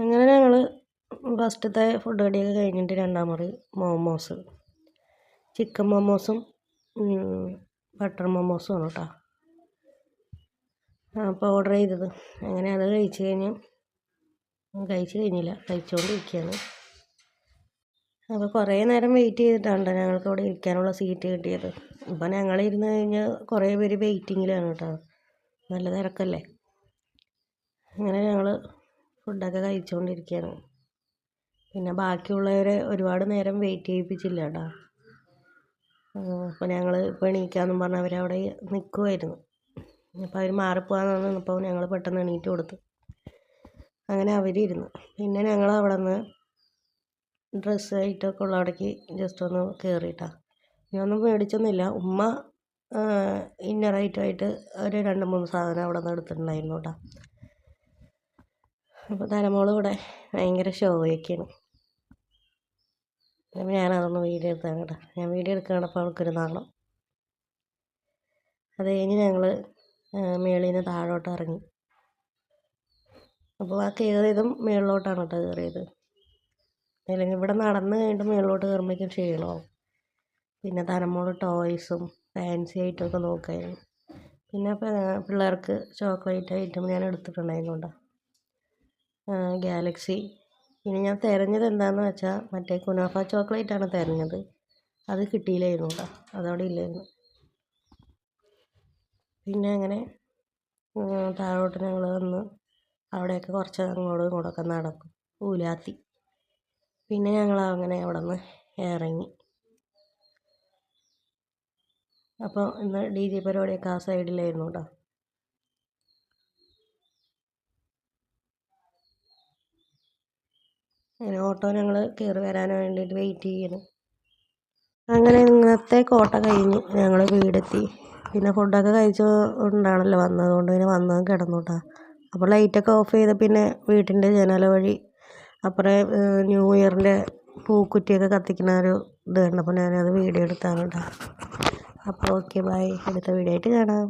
അങ്ങനെ ഞങ്ങൾ ഫസ്റ്റത്തെ ഫുഡ് കടിയൊക്കെ കഴിഞ്ഞിട്ട് രണ്ടാം മുറി മോമോസ്, ചിക്കൻ മോമോസും ബട്ടർ മോമോസും ആണ് കേട്ടോ അപ്പോൾ ഓർഡർ ചെയ്തത്. അങ്ങനെ അത് കഴിച്ച് കഴിഞ്ഞില്ല, കഴിച്ചുകൊണ്ടിരിക്കുകയാണ്. അപ്പോൾ കുറേ നേരം വെയിറ്റ് ചെയ്തിട്ടാണ് ഞങ്ങൾക്ക് അവിടെ ഇരിക്കാനുള്ള സീറ്റ് കിട്ടിയത്. ഇപ്പം ഞങ്ങൾ ഇരുന്ന് കഴിഞ്ഞാൽ കുറേ പേര് വെയിറ്റിങ്ങിലാണ് കേട്ടോ, നല്ല തിരക്കല്ലേ. അങ്ങനെ ഞങ്ങൾ ഫുഡൊക്കെ കഴിച്ചുകൊണ്ടിരിക്കുകയാണ്. പിന്നെ ബാക്കിയുള്ളവരെ ഒരുപാട് നേരം വെയിറ്റ് ചെയ്യിപ്പിച്ചില്ല കേട്ടോ. അപ്പോൾ ഞങ്ങൾ ഇപ്പോൾ എണീക്കാമെന്നും പറഞ്ഞ് അവരവിടെ നിൽക്കുമായിരുന്നു. അപ്പോൾ അവർ മാറിപ്പോകാൻ നിന്നപ്പോൾ ഞങ്ങൾ പെട്ടെന്ന് എണീറ്റ് കൊടുത്തു. അങ്ങനെ അവരിരുന്നു. പിന്നെ ഞങ്ങൾ അവിടെ നിന്ന് ഡ്രസ്സ് ഐറ്റമൊക്കെ ഉള്ള അവിടേക്ക് ജസ്റ്റ് ഒന്ന് കയറിയിട്ടാണ്. ഞാനൊന്നും മേടിച്ചൊന്നുമില്ല. ഉമ്മ ഇന്നർ ഐറ്റമായിട്ട് ഒരു 2-3 സാധനം അവിടെ നിന്ന് എടുത്തിട്ടുണ്ടായിരുന്നു കേട്ടോ. അപ്പോൾ തലമോൾ ഇവിടെ ഭയങ്കര ഷോയൊക്കെയാണ്. അപ്പോൾ ഞാനതൊന്ന് വീഡിയോ എടുത്താണ് കേട്ടോ. ഞാൻ വീഡിയോ എടുക്കുകയാണപ്പോൾ അവൾക്കൊരു നാണം. അത് കഴിഞ്ഞ് ഞങ്ങൾ മേളിൽ നിന്ന് താഴോട്ട് ഇറങ്ങി. അപ്പോൾ ആ കയറിയതും മേളിലോട്ടാണ് കേട്ടോ കയറിയത്. അല്ലെങ്കിൽ ഇവിടെ നടന്ന് കഴിഞ്ഞിട്ട് മേളിലോട്ട് കയറുമ്പോഴേക്കും ക്ഷീണമാവും. പിന്നെ തലമോൾ ടോയ്സും ഫാൻസി ഐറ്റമൊക്കെ നോക്കായിരുന്നു. പിന്നെ പിള്ളേർക്ക് ചോക്ലേറ്റ് ഐറ്റം ഞാൻ എടുത്തിട്ടുണ്ടായിരുന്നു കേട്ടോ, ഗാലക്സി. പിന്നെ ഞാൻ തിരഞ്ഞത് എന്താണെന്ന് വെച്ചാൽ മറ്റേ കുനാഫ ചോക്ലേറ്റാണ് തിരഞ്ഞത്. അത് കിട്ടിയില്ലായിരുന്നു കേട്ടോ, അതവിടെ ഇല്ലായിരുന്നു. പിന്നെ അങ്ങനെ താഴോട്ട് ഞങ്ങൾ വന്ന് അവിടെയൊക്കെ കുറച്ച് അങ്ങോട്ടും ഇങ്ങോട്ടൊക്കെ നടക്കും, ഊലാത്തി. പിന്നെ ഞങ്ങൾ അങ്ങനെ അവിടെ നിന്ന് ഇറങ്ങി. അപ്പോൾ ഇന്ന് DJ പരിപാടിയൊക്കെ ആ സൈഡിലായിരുന്നു കേട്ടോ. അങ്ങനെ ഓട്ടോ ഞങ്ങൾ കയറി വരാൻ വേണ്ടിയിട്ട് വെയിറ്റ് ചെയ്യുന്നു. അങ്ങനെ ഇന്നത്തെ കോട്ട കഴിഞ്ഞ് ഞങ്ങൾ വീടെത്തി. പിന്നെ ഫുഡൊക്കെ കഴിച്ചുകൊണ്ടാണല്ലോ വന്നതുകൊണ്ട് പിന്നെ വന്നതും കിടന്നു കേട്ടോ. അപ്പോൾ ലൈറ്റൊക്കെ ഓഫ് ചെയ്ത് പിന്നെ വീട്ടിൻ്റെ ജനൽ വഴി അപ്പുറം ന്യൂ ഇയറിൻ്റെ പൂക്കുറ്റിയൊക്കെ കത്തിക്കുന്ന ഒരു ഇത് കണ്ടപ്പോൾ ഞാനത് വീഡിയോ എടുത്താണ് കേട്ടോ. അപ്പോൾ ഓക്കെ, ബൈ. അടുത്ത വീഡിയോ ആയിട്ട് കാണാം.